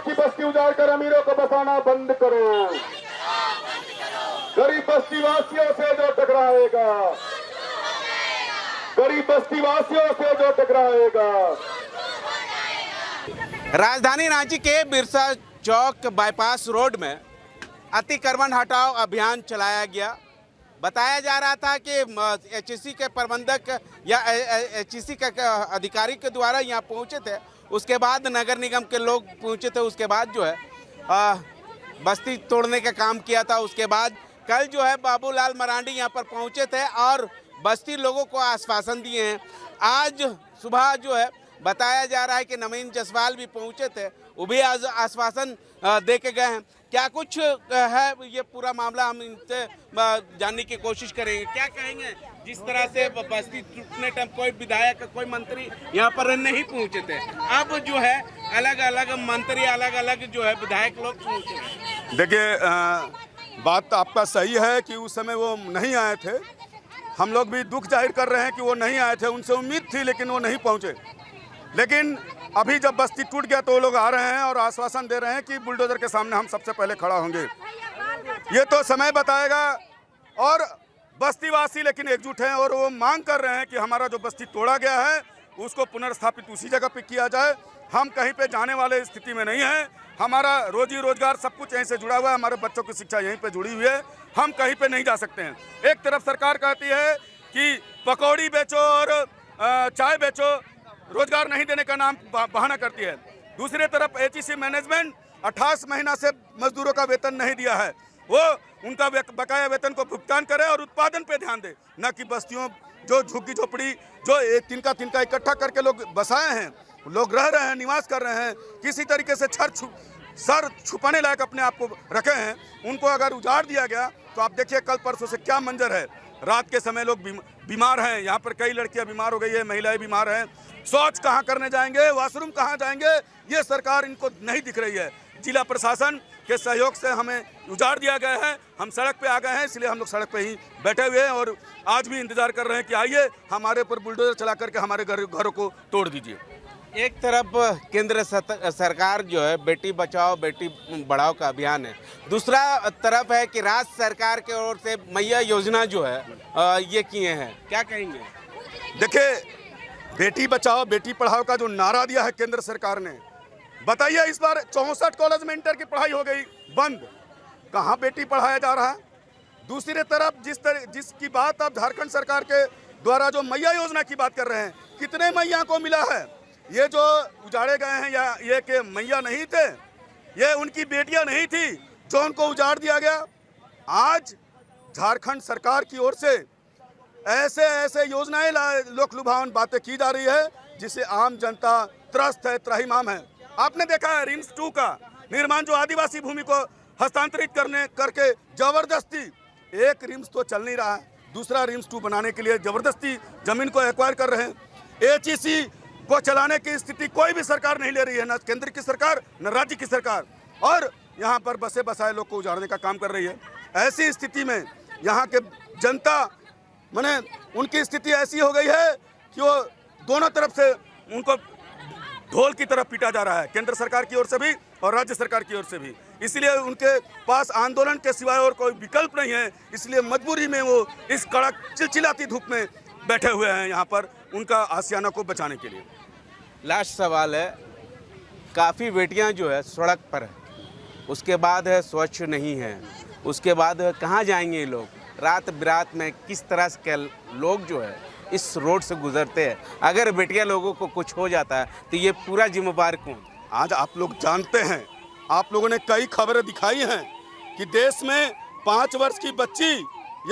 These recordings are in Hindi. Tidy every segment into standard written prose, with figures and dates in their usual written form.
की बस्ती उजाड़ कर अमीरों को बसाना बंद करो। गरीब बस्ती वासियों से जो टकराएगा, गरीब बस्ती वासियों से जो टकराएगा। राजधानी रांची के बिरसा चौक बाईपास रोड में अतिक्रमण हटाओ अभियान चलाया गया। बताया जा रहा था कि एचईसी के प्रबंधक या एचईसी के अधिकारी के द्वारा यहाँ पहुँचे थे, उसके बाद नगर निगम के लोग पहुँचे थे, उसके बाद जो है बस्ती तोड़ने का काम किया था। उसके बाद कल जो है बाबूलाल मरांडी यहाँ पर पहुँचे थे और बस्ती लोगों को आश्वासन दिए हैं। आज सुबह जो है बताया जा रहा है कि नवीन जसवाल भी पहुँचे थे, वो भी आज आश्वासन दे के गए हैं। क्या कुछ है ये पूरा मामला, हम इनसे जानने की कोशिश करेंगे। क्या कहेंगे जिस तरह से बस्ती टूटने टाइम कोई विधायक कोई मंत्री यहाँ पर नहीं पहुँचे थे, अब जो है अलग अलग मंत्री अलग अलग जो है विधायक लोग पहुँचे हैं। देखिए बात आपका सही है कि उस समय वो नहीं आए थे। हम लोग भी दुख जाहिर कर रहे हैं कि वो नहीं आए थे, उनसे उम्मीद थी लेकिन वो नहीं पहुँचे। लेकिन अभी जब बस्ती टूट गया तो वो लोग आ रहे हैं और आश्वासन दे रहे हैं कि बुलडोजर के सामने हम सबसे पहले खड़ा होंगे। ये तो समय बताएगा। और बस्तीवासी लेकिन एकजुट हैं और वो मांग कर रहे हैं कि हमारा जो बस्ती तोड़ा गया है उसको पुनर्स्थापित उसी जगह पे किया जाए। हम कहीं पे जाने वाले स्थिति में नहीं हैं। हमारा रोजी रोजगार सब कुछ यहीं से जुड़ा हुआ है, हमारे बच्चों की शिक्षा यहीं पे जुड़ी हुई है, हम कहीं पे नहीं जा सकते हैं। एक तरफ सरकार कहती है कि पकौड़ी बेचो और चाय बेचो, रोजगार नहीं देने का नाम बहाना करती है। दूसरी तरफ एचईसी मैनेजमेंट 28 महीना से मजदूरों का वेतन नहीं दिया है, वो उनका बकाया वेतन को भुगतान करे और उत्पादन पे ध्यान दे, न कि बस्तियों जो झुग्गी झोपड़ी जो तिनका इकट्ठा करके लोग बसाए हैं, लोग रह रहे हैं, निवास कर रहे हैं, किसी तरीके से सर छुपाने लायक अपने आप को रखे हैं, उनको अगर उजाड़ दिया गया तो आप देखिए कल परसों से क्या मंजर है। रात के समय लोग बीमार हैं, यहाँ पर कई लड़कियां बीमार हो गई है, महिलाएं बीमार हैं। शौच कहाँ करने जाएंगे, वॉशरूम कहाँ जाएंगे, ये सरकार इनको नहीं दिख रही है। जिला प्रशासन के सहयोग से हमें उजाड़ दिया गया है, हम सड़क पे आ गए हैं, इसलिए हम लोग सड़क पे ही बैठे हुए हैं और आज भी इंतजार कर रहे हैं कि आइए हमारे ऊपर बुलडोजर चला करके हमारे घरों को तोड़ दीजिए। एक तरफ केंद्र सरकार जो है बेटी बचाओ बेटी बढ़ाओ का अभियान है, दूसरा तरफ है कि राज्य सरकार के ओर से मैया योजना जो है ये किए हैं। क्या कहेंगे? देखिए बेटी बचाओ बेटी पढ़ाओ का जो नारा दिया है केंद्र सरकार ने, बताइए इस बार 64 कॉलेज में इंटर की पढ़ाई हो गई बंद, कहाँ बेटी पढ़ाया जा रहा है? दूसरी तरफ जिसकी बात आप झारखंड सरकार के द्वारा जो मैया योजना की बात कर रहे हैं, कितने मैया को मिला है? ये जो उजाड़े गए हैं या ये के मैया नहीं थे, ये उनकी बेटियां नहीं थी जो उनको उजाड़ दिया गया। आज झारखंड सरकार की ओर से ऐसे योजनाएं लोक लुभावन बातें की जा रही है जिसे आम जनता त्रस्त है, त्राहिमाम है। आपने देखा है रिम्स 2 का निर्माण जो आदिवासी भूमि को हस्तांतरित करके जबरदस्ती, एक रिम्स तो चल नहीं रहा है, दूसरा रिम्स 2 बनाने के लिए जबरदस्ती जमीन को एक्वायर कर रहे हैं। एचईसी को चलाने की स्थिति कोई भी सरकार नहीं ले रही है, न केंद्र की सरकार न राज्य की सरकार, और यहाँ पर बसे बसाए लोग को उजाड़ने का काम कर रही है। ऐसी स्थिति में यहाँ के जनता माने उनकी स्थिति ऐसी हो गई है कि वो दोनों तरफ से उनको ढोल की तरफ पीटा जा रहा है, केंद्र सरकार की ओर से भी और राज्य सरकार की ओर से भी। इसलिए उनके पास आंदोलन के सिवाय और कोई विकल्प नहीं है, इसलिए मजबूरी में वो इस कड़क चिलचिलाती धूप में बैठे हुए हैं यहाँ पर उनका आशियाना को बचाने के लिए। लास्ट सवाल है, काफ़ी बेटियां जो है सड़क पर है, उसके बाद है स्वच्छ नहीं है, उसके बाद है कहाँ जाएंगे ये लोग? रात बिरात में किस तरह के लोग जो है इस रोड से गुजरते हैं? अगर बेटियां लोगों को कुछ हो जाता है तो ये पूरा जिम्मेवार कौन? आज आप लोग जानते हैं, आप लोगों ने कई खबरें दिखाई हैं कि देश में 5 वर्ष की बच्ची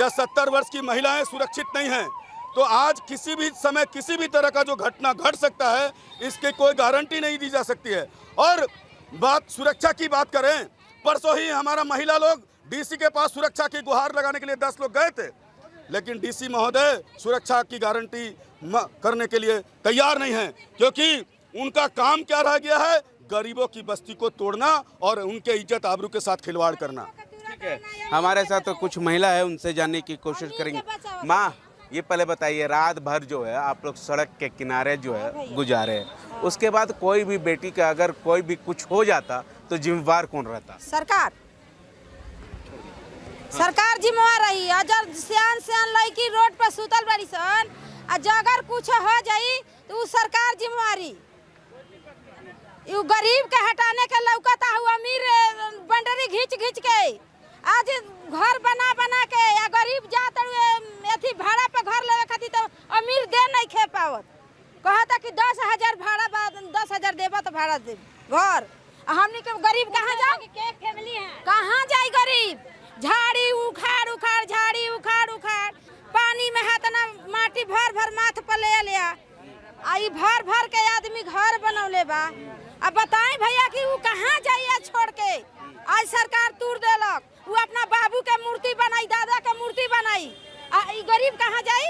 या 70 वर्ष की महिलाएं सुरक्षित नहीं हैं। तो आज किसी भी समय किसी भी तरह का जो घटना घट सकता है, इसकी कोई गारंटी नहीं दी जा सकती है। और बात सुरक्षा की बात करें, परसों ही हमारा महिला लोग डीसी के पास सुरक्षा की गुहार लगाने के लिए 10 लोग गए थे, लेकिन डीसी महोदय सुरक्षा की गारंटी करने के लिए तैयार नहीं है, क्योंकि उनका काम क्या रह गया है? गरीबों की बस्ती को तोड़ना और उनके इज्जत आबरू के साथ खिलवाड़ करना। ठीक है, हमारे साथ तो कुछ महिला है, उनसे जानने की कोशिश करेंगे। माँ, ये पहले बताइए, रात भर जो है आप लोग सड़क के किनारे जो है गुजारे, उसके बाद कोई भी बेटी का अगर कोई भी कुछ हो जाता तो तो जिम्मेवार कौन रहता? सरकार सरकार जिम्मेवार रही। अगर सियान सियान लड़की रोड पर सुतल बड़ी सन अगर कुछ हो जाई तो उ सरकार जिम्मेवारी। उ गरीब के हटाने के लौकता हुआ अमीर बंडरी घींच घींच के आज घर बना बना के या गरीब जात अथी भाड़ा पे घर लेवे खातिर तो अमीर दे नहीं खे पावत। कहता कि 10,000 भाड़ा 10,000 देबा तो भाड़ा दे घर। हमनी के गरीब कहाँ जाए? फैमिली है कहाँ जाए गरीब? झाड़ी उखाड़ उखाड़ झाड़ी उखाड़ उखाड़ पानी में है तना माटी भर भर माथ पर ले लिया। आई भर भर के आदमी घर बनौले बा। अब बताएं भैया कि वो कहाँ जाइए छोड़ के? आज सरकार तूर देलक, वो अपना बाबू के मूर्ति बनाई, दादा के मूर्ति बनाई। गरीब कहाँ जाई?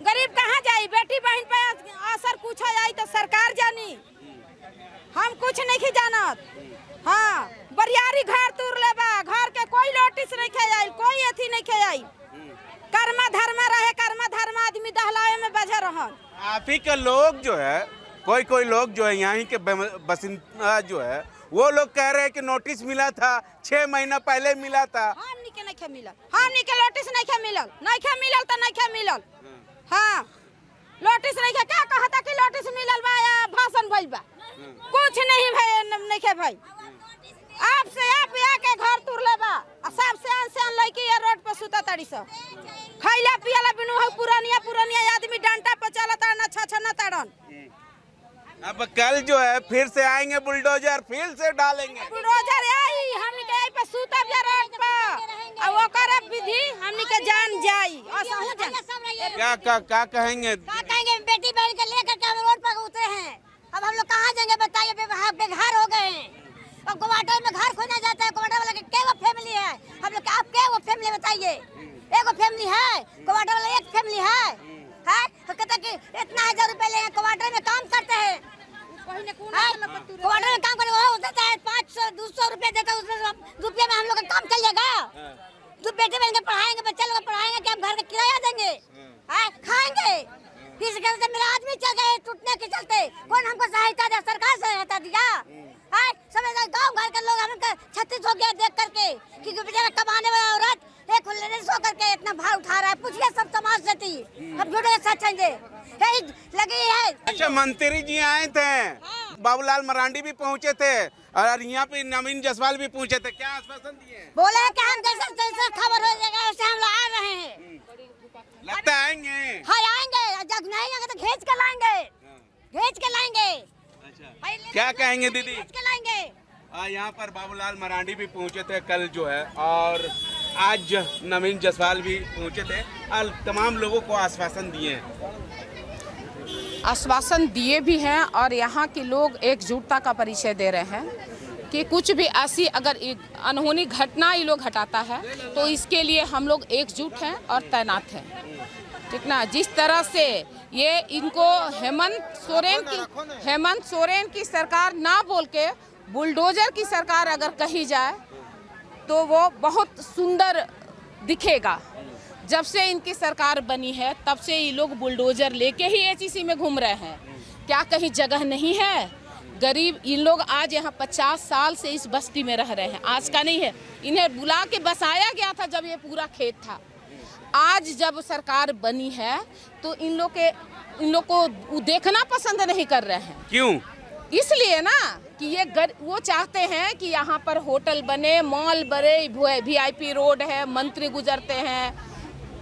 गरीब कहाँ जाई? बेटी बहन पे असर कुछ आई तो सरकार जानी, हम कुछ नहीं जानत। हाँ बरियारी घर तूर लेबा, घर के कोई नोटिस नहीं खे आई, कोई अथी नहीं खे आई। कर्मा धर्मा रहे, कर्मा धर्मा आदमी दहलावे में बजे रहन। आप ही के लोग जो है कोई लोग जो है यहाँ के बसिंदा जो है वो लोग कह रहे हैं कि नोटिस मिला था 6 महीना पहले मिला था। हमनी के नहीं मिलल, हमनी के नोटिस नहीं मिलल, नहीं मिलल तो नहीं मिलल। हाँ नोटिस नहीं क्या कहता कि नोटिस मिलल बा या भाषण भइल बा? कुछ नहीं नहीं खे भाई। आपसे आप के घर तुर लेबा सबसे आन लड़की ये रोड पर सुता ताड़ी सब खैला पियला बिनु पुरानिया पुरानिया आदमी डंटा पर चलता ना छछना ताड़न। अब कल जो है फिर से आएंगे बुलडोजर, फिर से डालेंगे बुलडोजर आई हमनी के पे सुता जा रोड पर और वो करे विधि हमनी के जान जाई। क्या कहेंगे? बेटी बहन के लेकर के हम रोड पर उतरे हैं। अब हम लोग कहाँ जाएंगे बताइए? बेघर हो गए हैं। अब क्वार्टर में घर खोजना जाता है, क्वार्टर वाला के वो फैमिली है? हम लोग आप क्या वो फैमिली बताइए? एक फैमिली है, क्वार्टर वाला एक फैमिली है तो कहता कि इतना 1,000 रुपए लेंगे, क्वार्टर में काम करते हैं, क्वार्टर में काम करते वो देता है 500-200 रुपए देता है, उसमें रुपये में हम लोग का काम चलेगा? तो बेटे बहन के पढ़ाएंगे, बच्चे लोग पढ़ाएंगे कि हम घर का किराया देंगे, खाएंगे? किस घर से मेरा आदमी चल गए टूटने के चलते, कौन हमको सहायता दिया? सरकार सहायता दिया? गाँव घर के लोग हमको 36 हो गया देख करके कि बेचारा कमाने वाला औरत एक सो करके इतना भार उठा रहा है। पूछिए सब समाज से अब झूठे के साथ चेंगे यही लगी है। अच्छा मंत्री जी आए थे, बाबूलाल मरांडी भी पहुंचे थे और यहाँ पे नवीन जायसवाल भी पहुंचे थे, क्या आश्वासन दिए? बोले कि हम जैसे खबर हो जाएगा वैसे हम लोग आ रहे हैं। लगता है आएंगे? हाँ आएंगे, जब नहीं आएंगे तो भेज के लाएंगे, भेज के लाएंगे। क्या कहेंगे दीदी? भेज के लाएंगे। यहाँ पर बाबूलाल मरांडी भी पहुंचे थे कल जो है और आज नवीन जायसवाल भी पहुंचे थे और तमाम लोगों को आश्वासन दिए हैं। आश्वासन दिए भी हैं और यहाँ के लोग एकजुटता का परिचय दे रहे हैं कि कुछ भी ऐसी अगर अनहोनी घटना ये लोग हटाता है तो इसके लिए हम लोग एकजुट हैं और तैनात हैं। ठीक ना? जिस तरह से ये इनको हेमंत सोरेन की सरकार ना बोल के बुलडोजर की सरकार अगर कही जाए तो वो बहुत सुंदर दिखेगा। जब से इनकी सरकार बनी है तब से ये लोग बुलडोजर लेके ही एचईसी में घूम रहे हैं। क्या कहीं जगह नहीं है? गरीब इन लोग आज यहाँ 50 साल से इस बस्ती में रह रहे हैं, आज का नहीं है। इन्हें बुला के बसाया गया था जब ये पूरा खेत था। आज जब सरकार बनी है तो इन लोग को देखना पसंद नहीं कर रहे हैं। क्यों? इसलिए ना कि ये वो चाहते हैं कि यहाँ पर होटल बने, मॉल बने, VIP रोड है, मंत्री गुजरते हैं,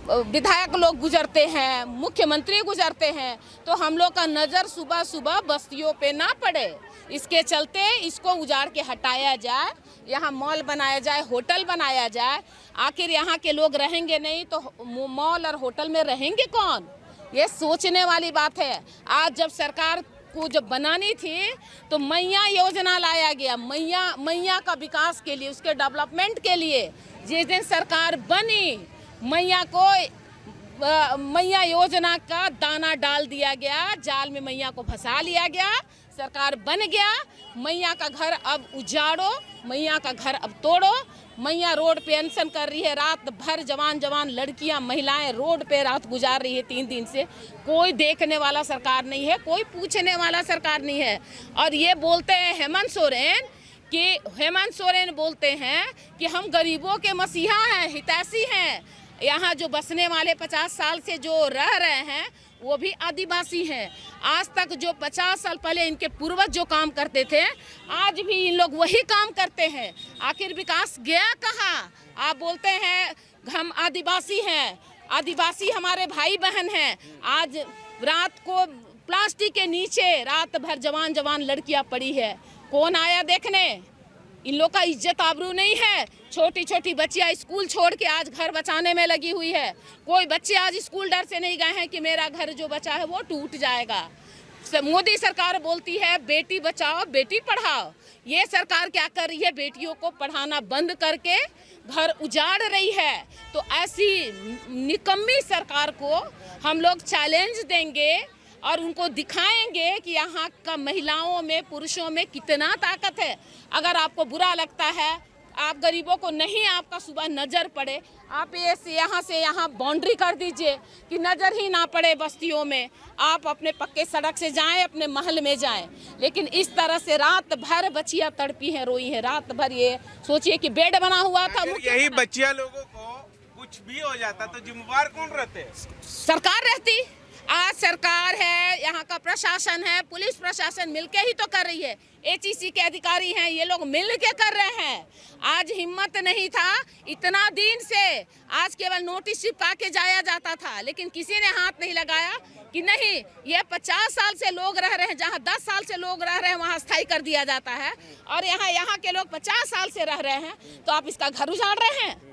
विधायक लोग गुजरते हैं, मुख्यमंत्री गुजरते हैं, तो हम लोग का नज़र सुबह सुबह बस्तियों पे ना पड़े। इसके चलते इसको उजाड़ के हटाया जाए, यहाँ मॉल बनाया जाए, होटल बनाया जाए। आखिर यहाँ के लोग रहेंगे नहीं तो मॉल और होटल में रहेंगे कौन? ये सोचने वाली बात है। आज जब सरकार को जब बनानी थी तो मैया योजना लाया गया, मैया का विकास के लिए, उसके डेवलपमेंट के लिए। जिस दिन सरकार बनी मैया योजना का दाना डाल दिया गया, जाल में मैया को फंसा लिया गया। सरकार बन गया, मैया का घर अब उजाड़ो, मैया का घर अब तोड़ो। मैया रोड पे अनशन कर रही है, रात भर जवान लड़कियां महिलाएं रोड पे रात गुजार रही है 3 दिन से। कोई देखने वाला सरकार नहीं है, कोई पूछने वाला सरकार नहीं है। और ये बोलते हैं हेमंत सोरेन कि हेमंत सोरेन बोलते हैं कि हम गरीबों के मसीहा हैं, हितैषी हैं। यहाँ जो बसने वाले 50 साल से जो रह रहे हैं वो भी आदिवासी हैं। आज तक जो 50 साल पहले इनके पूर्वज जो काम करते थे, आज भी इन लोग वही काम करते हैं। आखिर विकास गया कहाँ? आप बोलते हैं हम आदिवासी हैं, आदिवासी हमारे भाई बहन हैं। आज रात को प्लास्टिक के नीचे रात भर जवान जवान लड़कियां पड़ी है, कौन आया देखने? इन लोग का इज्जत आबरू नहीं है। छोटी छोटी बच्चियां स्कूल छोड़ के आज घर बचाने में लगी हुई है। कोई बच्चे आज स्कूल डर से नहीं गए हैं कि मेरा घर जो बचा है वो टूट जाएगा। मोदी सरकार बोलती है बेटी बचाओ बेटी पढ़ाओ, ये सरकार क्या कर रही है? बेटियों को पढ़ाना बंद करके घर उजाड़ रही है। तो ऐसी निकम्मी सरकार को हम लोग चैलेंज देंगे और उनको दिखाएंगे कि यहाँ का महिलाओं में पुरुषों में कितना ताकत है। अगर आपको बुरा लगता है, आप गरीबों को नहीं आपका सुबह नज़र पड़े, आप यहाँ से यहाँ बाउंड्री कर दीजिए कि नज़र ही ना पड़े बस्तियों में। आप अपने पक्के सड़क से जाएं, अपने महल में जाएं। लेकिन इस तरह से रात भर बच्चियाँ तड़पी हैं, रोई हैं रात भर। ये सोचिए कि बेड बना हुआ था। यही बच्चियाँ लोगों को कुछ भी हो जाता तो जिम्मेवार कौन रहते? सरकार रहती। आज सरकार है, यहाँ का प्रशासन है, पुलिस प्रशासन मिलके ही तो कर रही है। एचईसी के अधिकारी हैं, ये लोग मिल के कर रहे हैं। आज हिम्मत नहीं था, इतना दिन से आज केवल नोटिस चिपका के जाया जाता था, लेकिन किसी ने हाथ नहीं लगाया कि नहीं ये 50 साल से लोग रह रहे हैं, जहाँ 10 साल से लोग रह रहे हैं वहाँ स्थायी कर दिया जाता है। और यहाँ के लोग 50 साल से रह रहे हैं, तो आप इसका घर उजाड़ रहे हैं।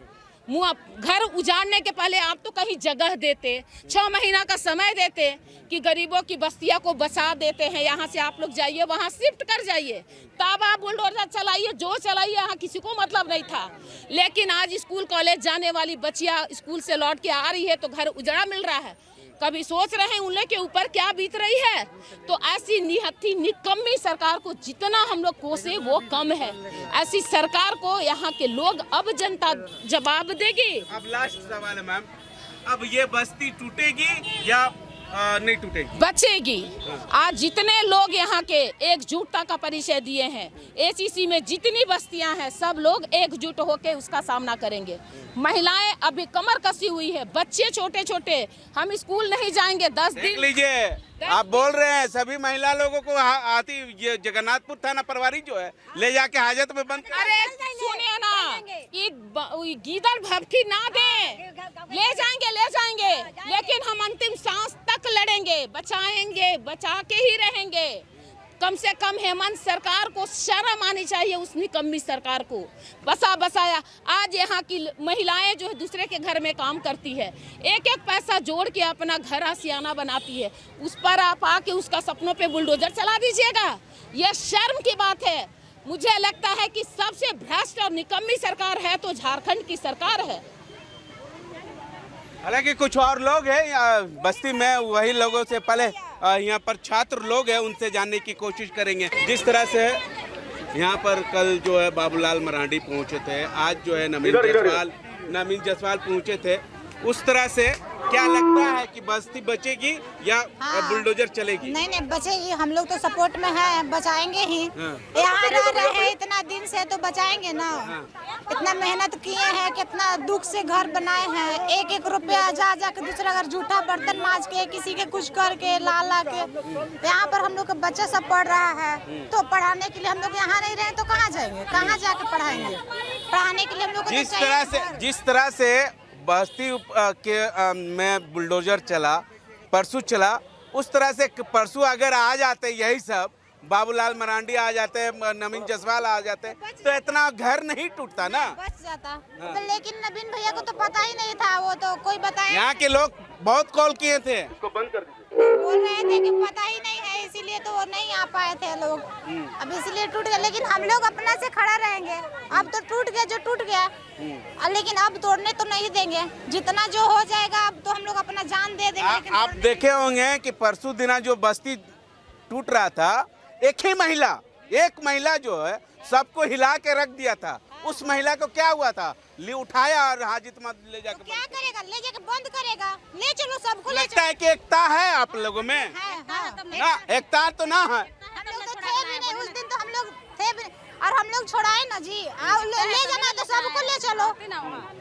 घर उजाड़ने के पहले आप तो कहीं जगह देते, 6 महीना का समय देते कि गरीबों की बस्तियां को बचा देते हैं। यहाँ से आप लोग जाइए, वहाँ शिफ्ट कर जाइए, तब आप बुलडोजर चलाइए, जो चलाइए, यहाँ किसी को मतलब नहीं था। लेकिन आज स्कूल कॉलेज जाने वाली बच्चियाँ स्कूल से लौट के आ रही है तो घर उजड़ा मिल रहा है। कभी सोच रहे हैं उन लोग के ऊपर क्या बीत रही है? तो ऐसी निहत्थी निकम्मी सरकार को जितना हम लोग कोसे वो कम है। ऐसी सरकार को यहाँ के लोग अब जनता जवाब देगी। अब लास्ट सवाल है मैम, अब ये बस्ती टूटेगी या नहीं टूटेगी? बचेगी। आज जितने लोग यहाँ के एकजुटता का परिचय दिए हैं, एचईसी में जितनी बस्तियां हैं, सब लोग एकजुट होकर उसका सामना करेंगे। महिलाएं अभी कमर कसी हुई है, बच्चे छोटे छोटे, हम स्कूल नहीं जाएंगे 10 दिन। लीजिए, आप बोल रहे हैं सभी महिला लोगों को आती ये जगन्नाथपुर थाना प्रभारी जो है ले जाके हाजत में बंद। अरे सुनिए ना, कि गीदड़ भभकी ना दे, ले जाएंगे, लेकिन हम अंतिम सांस तक लड़ेंगे, बचाएंगे, बचा के ही रहेंगे। कम से कम हेमंत सरकार को शर्म आनी चाहिए, उस निकम्मी सरकार को। बसाया आज यहाँ की महिलाएं जो है दूसरे के घर में काम करती है, एक एक पैसा जोड़ के अपना घर आसियाना बनाती है, उस पर आप आके उसका सपनों पे बुलडोजर चला दीजिएगा। यह शर्म की बात है। मुझे लगता है कि सबसे भ्रष्ट और निकम्मी सरकार है तो झारखंड की सरकार है। हालांकि कुछ और लोग हैं बस्ती में, वही लोगों से पहले यहाँ पर छात्र लोग हैं, उनसे जानने की कोशिश करेंगे। जिस तरह से यहाँ पर कल जो है बाबूलाल मरांडी पहुँचे थे, आज जो है नवीन जसवाल पहुँचे थे, उस तरह से क्या लगता है कि बस्ती बचेगी या बुलडोजर चलेगी? नहीं बचेगी। हम लोग तो सपोर्ट में हैं, बचाएंगे ही। यहाँ रह रहे हैं इतना दिन से तो बचाएंगे ना। इतना मेहनत किए हैं, कितना दुख से घर बनाए हैं, एक एक रुपया जा के दूसरा घर झूठा बर्तन मांज के, किसी के कुछ करके ला के यहाँ पर हम लोग का बच्चा सब पढ़ रहा है। तो पढ़ाने के लिए हम लोग यहाँ नहीं रहे तो कहाँ जाएंगे, कहाँ जाके पढ़ाएंगे? पढ़ाने के लिए हम लोग जिस तरह से बस्ती के में बुलडोजर चला, परसों चला, उस तरह से परसों अगर आ जाते यही सब, बाबूलाल मरांडी आ जाते, नवीन जसवाल आ जाते, तो इतना घर नहीं टूटता ना, बच जाता। लेकिन नवीन भैया को तो पता ही नहीं था, वो तो कोई बताया। यहाँ के लोग बहुत कॉल किए थे, इसको बंद कर दीजिए। बोल रहे थे कि पता ही नहीं है, इसीलिए तो वो नहीं आ पाए थे लोग। अब इसलिए टूट गया, लेकिन हम लोग अपना से खड़ा रहेंगे। अब तो टूट गया जो टूट गया, लेकिन अब तोड़ने तो नहीं देंगे। जितना जो हो जाएगा अब तो हम लोग अपना जान दे देंगे। आप देखे होंगे कि परसों दिना जो बस्ती टूट रहा था, एक महिला जो है सबको हिला के रख दिया था। उस महिला को क्या हुआ था? उठाया और हाजित मत ले जाके तो क्या करेगा? ले जाके बंद करेगा। ले चलो सबको, ले लगता है कि एकता है आप लोगों में हाँ। ना? एकता तो ना है। हम लोग तो थे भी नहीं उस दिन, तो हम लोग थे भी नहीं। और हम लोग छोड़ाए ना जी। आओ ले जाना तो सबको ले चलो,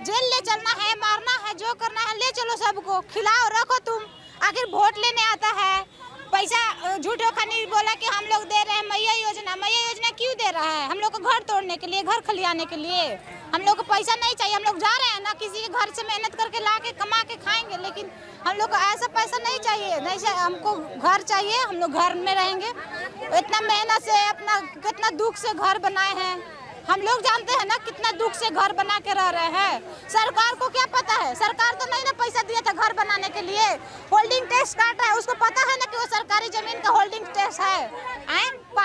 जेल ले चलना है, मारना है, जो करना है ले चलो सबको, खिलाओ रखो तुम। आखिर वोट लेने आता है, पैसा झूठो खानी बोला कि हम लोग दे रहे हैं मैया योजना क्यों दे रहा है? हम लोग को घर तोड़ने के लिए, घर खलियाने के लिए। हम लोग को पैसा नहीं चाहिए, हम लोग जा रहे हैं ना किसी के घर से मेहनत करके ला के कमा के खाएंगे, लेकिन हम लोग को ऐसा पैसा नहीं चाहिए। नहीं चाहिए, हमको घर चाहिए, हम लोग घर में रहेंगे। इतना मेहनत से अपना कितना दुख से घर बनाए हैं, हम लोग जानते हैं ना कितना दुख से घर बना के रह रहे हैं। सरकार को क्या पता है? सरकार तो नहीं ना पैसा दिया था घर बनाने के लिए, होल्डिंग टैक्स काट रहा है, उसको पता है ना कि वो सरकारी जमीन का होल्डिंग टैक्स है।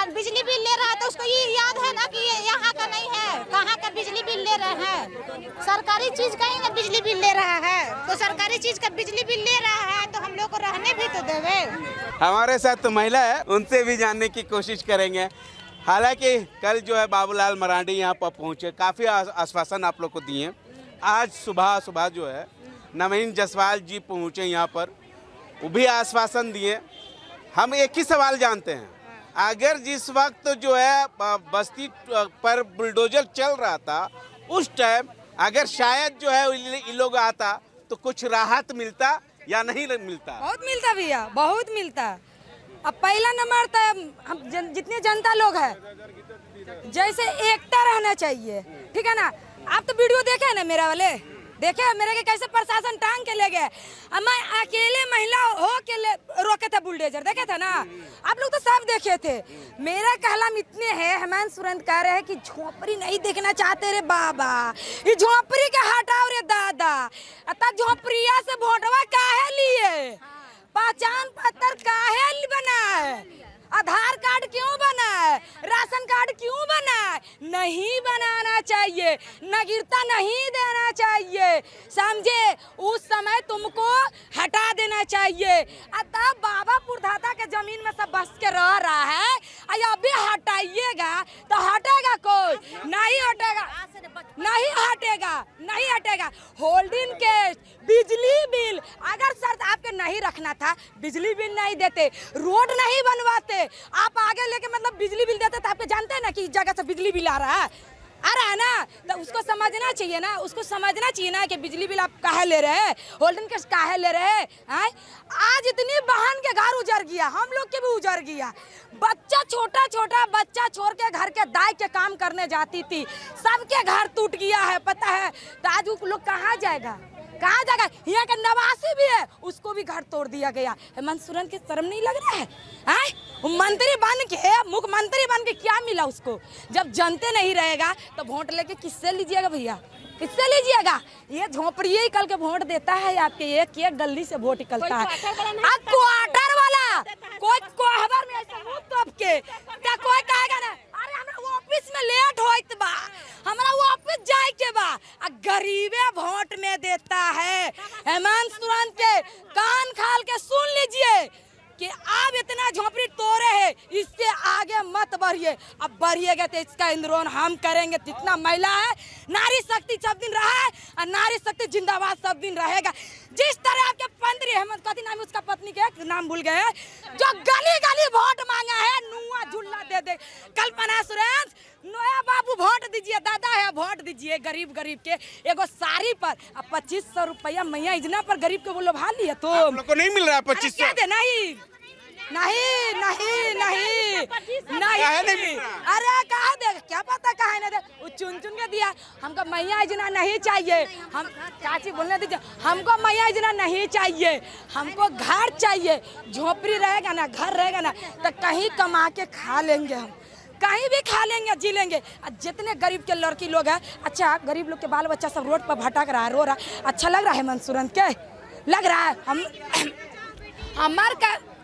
बिजली बिल ले रहा है तो उसको ये याद है ना कि ये यहाँ का नहीं है, कहाँ का बिजली बिल ले रहे हैं। सरकारी चीज कहीं ना बिजली बिल ले रहा है, तो सरकारी चीज का बिजली बिल ले रहा है तो हम लोग को रहने भी तो देवे। हमारे साथ तो महिला है, उनसे भी जानने की कोशिश करेंगे। हालांकि कल जो है बाबूलाल मरांडी यहाँ पर पहुँचे, काफ़ी आश्वासन आप लोग को दिए। आज सुबह जो है नवीन जायसवाल जी पहुँचे यहाँ पर, वो भी आश्वासन दिए। हम एक ही सवाल जानते हैं, अगर जिस वक्त जो है बस्ती पर बुलडोजर चल रहा था उस टाइम अगर शायद जो है ये लोग आता तो कुछ राहत मिलता या नहीं मिलता? बहुत मिलता भैया, बहुत मिलता। अब पहला नंबर तो हम जितने जनता लोग है जैसे एकता रहना चाहिए, ठीक है ना। आप तो वीडियो देखे ना मेरा वाले, देखे मेरे के कैसे प्रशासन टांग के ले गए। मैं अकेले महिला हो के रोके थे बुलडोजर, देखे थे ना आप लोग, तो सब देखे थे। मेरा कहलाम इतने है, हेमंत सोरेन कह रहे हैं कि झोपड़ी नहीं देखना चाहते रे बाबा, ये झोपड़ी के हटाओ रे दादा। तब झोपड़िया से वोटवा काहे लिए, पहचान पत्र काहे बनाए, आधार कार्ड क्यों बनाए, राशन कार्ड क्यों बनाए? नहीं बनाना चाहिए, नागरिकता नहीं देना चाहिए, समझे? उस समय तुमको हटा देना चाहिए। तब बाबा पुरधाता के जमीन में सब बस के रह रहा है, अभी हटाइएगा तो हटेगा कोई? नहीं हटेगा, नहीं हटेगा, नहीं हटेगा। होल्डिंग के बिजली बिल अगर सर आपके नहीं रखना था, बिजली बिल नहीं देते, रोड नहीं बनवाते, आप आगे लेके मतलब बिजली बिल देते तो आपके जानते हैं ना कि इस जगह से बिजली बिल आ रहा है ना, तो उसको समझना चाहिए ना, उसको समझना चाहिए ना कि बिजली बिल आप काहे ले रहे हैं, होल्डिंग के काहे ले रहे हैं। आज इतनी बहन के घर उजड़ गया, हम लोग के भी उजड़ गया। बच्चा छोटा बच्चा छोड़ के घर के दाई के काम करने जाती थी, सबके घर टूट गया है, पता है। तो आज वो लोग कहाँ जाएगा, कहाँ जाएगा? यहाँ का नवासी भी है, उसको भी घर तोड़ दिया गया। हेमंत सोरेन की शर्म नहीं लग रहा है? मंत्री बन के, मुख्यमंत्री बन के क्या मिला उसको? जब जनते नहीं रहेगा तो वोट लेके किससे लीजिएगा भैया, किससे लीजिएगा? ये झोपड़ी ही कल के वोट देता है आपके, एक गली से वोट निकलता है। क्वार्टर वाला कोई कोहबर में ऐसा मुंह तोप के क्या कोई कहेगा ना, अरे हमरा ऑफिस में लेट होइत बा, हमरा ऑफिस जाए के बा, गरीबे वोट में देता है। हेमंत सोरेन के कान खाल के सुन लीजिए कि आप इतना झोपड़ी तोड़े हैं, इससे आगे मत बढ़िए। अब बढ़िएगा तो इसका इंद्रोन हम करेंगे। जितना महिला है, नारी शक्ति सब दिन रहा है और नारी शक्ति जिंदाबाद सब दिन रहेगा। जिस तरह आपके मंत्री हेमंत, कथी नाम है उसका पत्नी के नाम भूल गए, जो गली गली वोट मांगा है, नुआ झुल्ला दे दे। कल्पना सोरेन, नोया बाबू वोट दीजिए, दादा है वोट दीजिए। गरीब के एगो साड़ी पर 2500 रुपया मैया योजना पर गरीब के वो लोभा लिए तो आप लोग को नहीं मिल रहा 2500? नहीं नहीं नहीं नहीं नहीं, अरे कहा दे, क्या पता कहा ना दे, वो चुन के दिया। हमको मैया योजना नहीं चाहिए, हम चाची बोलने दीजिए, हमको मैया योजना नहीं चाहिए, हमको घर चाहिए। झोपड़ी रहेगा ना, घर रहेगा ना, तो कहीं कमा के खा लेंगे, हम कहीं भी खा लेंगे, जी लेंगे। जितने गरीब के लड़की लोग हैं, अच्छा गरीब लोग के बाल बच्चा सब रोड पर भटक रहा है, रो रहा, अच्छा लग रहा है हेमंत सोरेन के? लग रहा है?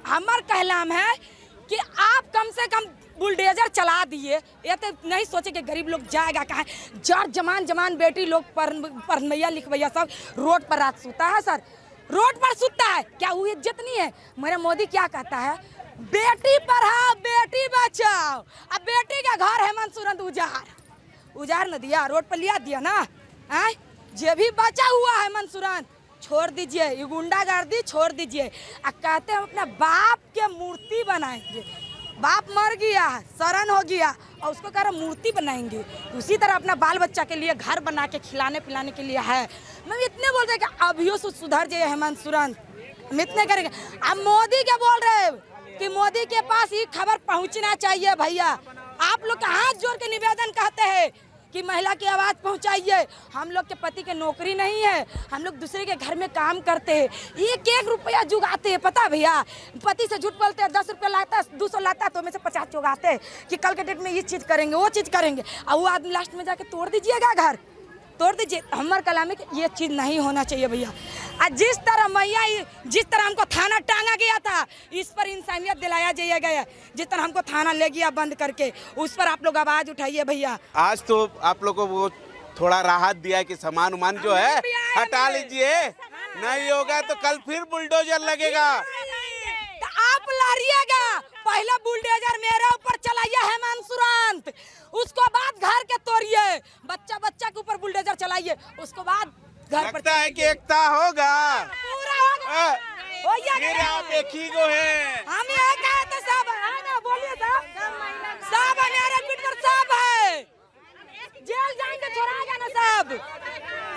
हमार कहलाम है कि आप कम से कम बुलडोजर चला दिए, ये तो नहीं सोचे कि गरीब लोग जाएगा कहाँ। जर जमान बेटी लोग पढ़नैया लिखवैया सब रोड पर रात सोता है सर, रोड पर सोता है, क्या वो इज्जत नहीं है? मेरा मोदी क्या कहता है, बेटी पढ़ाओ बेटी बचाओ। अब बेटी का घर हेमंत सोरेन उजाड़ न दिया, रोड पर लिया दिया ना। जो भी बचा हुआ है हेमंत सोरेन छोड़ दीजिए, ये गुंडागर्दी छोड़ दीजिए। कहते हैं अपने बाप के मूर्ति बनाएंगे, बाप मर गया, शरण हो गया और उसको कह रहा मूर्ति बनाएंगे। उसी तरह अपना बाल बच्चा के लिए घर बना के खिलाने पिलाने के लिए है। मैं इतने बोल रहे कि अभियो सुधर जाए हेमंत सोरेन, हम इतने करेंगे। अब मोदी क्या बोल रहे हैं कि मोदी के पास ये खबर पहुंचना चाहिए। भैया आप लोग का हाथ जोड़ के निवेदन कहते हैं कि महिला की आवाज़ पहुंचाइए। हम लोग के पति के नौकरी नहीं है, हम लोग दूसरे के घर में काम करते हैं, एक रुपया जुगाते हैं। पता भैया, पति से झूठ बोलते हैं, 10 रुपया लाता है, 200 लाता है तो में से 50 जुगाते हैं कि कल के डेट में ये चीज़ करेंगे, वो चीज़ करेंगे, और वो आदमी लास्ट में जाके तोड़ दीजिएगा, घर तोड़ दीजिए। हमारे कला में ये चीज़ नहीं होना चाहिए भैया। और जिस तरह मैया, जिस तरह हमको थाना टांगा गया था, इस पर इंसानियत दिलाया जाएगा। जिस तरह हमको थाना ले गया बंद करके, उस पर आप लोग आवाज़ उठाइए भैया। आज तो आप लोगों को वो थोड़ा राहत दिया है कि सामान उमान जो है हटा लीजिए, नहीं होगा तो कल फिर बुलडोजर लगेगा। तो आप लारिएगा, पहला बुलडोजर मेरे ऊपर चलाइए हेमंत सोरेन, उसको बाद घर के तोड़िए, बच्चा बच्चा के ऊपर बुलडोजर चलाइए, उसको बाद घर पर। लगता है कि एकता होगा, पूरा होगा। फिर आप एक ही को है। हम ये कहते सब है ना, बोलिए सब है मेरे पीठ पर, सब है, जेल जाएंगे छोड़ाएगा ना,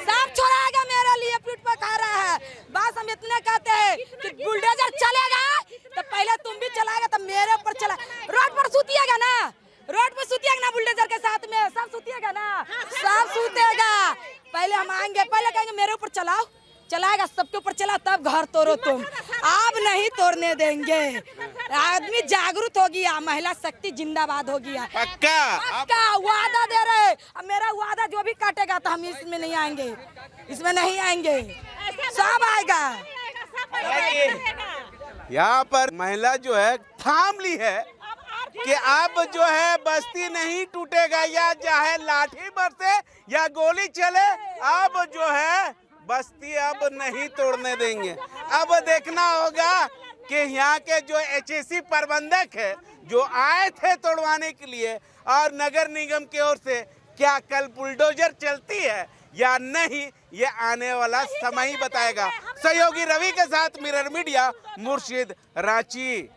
सब छोड़ाएगा, मेरे लिए पीठ पर खा रहा है। बस हम इतने कहते हैं कि बुलडोजर चलेगा तो पहले तुम भी चलाएगा तो मेरे ऊपर चला, रोड पर सुतिएगा ना, रोड पर सुतिएगा ना, बुलडोजर के साथ में सब सुतिएगा ना, सब सुतेगा। पहले हम आएंगे, पहले कहेंगे मेरे ऊपर चलाओ, चलाएगा, सबके ऊपर चला, तब घर तोड़ो तुम, आप नहीं तोड़ने देंगे। आदमी जागरूक हो गया, महिला शक्ति जिंदाबाद हो गया, पक्का वादा दे रहे। अब मेरा वादा जो भी काटेगा तो हम इसमें नहीं आएंगे, इसमें नहीं आएंगे, सब आएगा। यहाँ पर महिला जो है थाम ली है कि अब जो है बस्ती नहीं टूटेगा, या चाहे लाठी बरसे या गोली चले, अब जो है बस्ती अब नहीं तोड़ने देंगे। अब देखना होगा कि यहाँ के जो एचएसी प्रबंधक है जो आए थे तोड़वाने के लिए, और नगर निगम की ओर से क्या कल बुलडोजर चलती है या नहीं, ये आने वाला समय ही बताएगा। सहयोगी रवि के साथ मिरर मीडिया, मुर्शिद, रांची।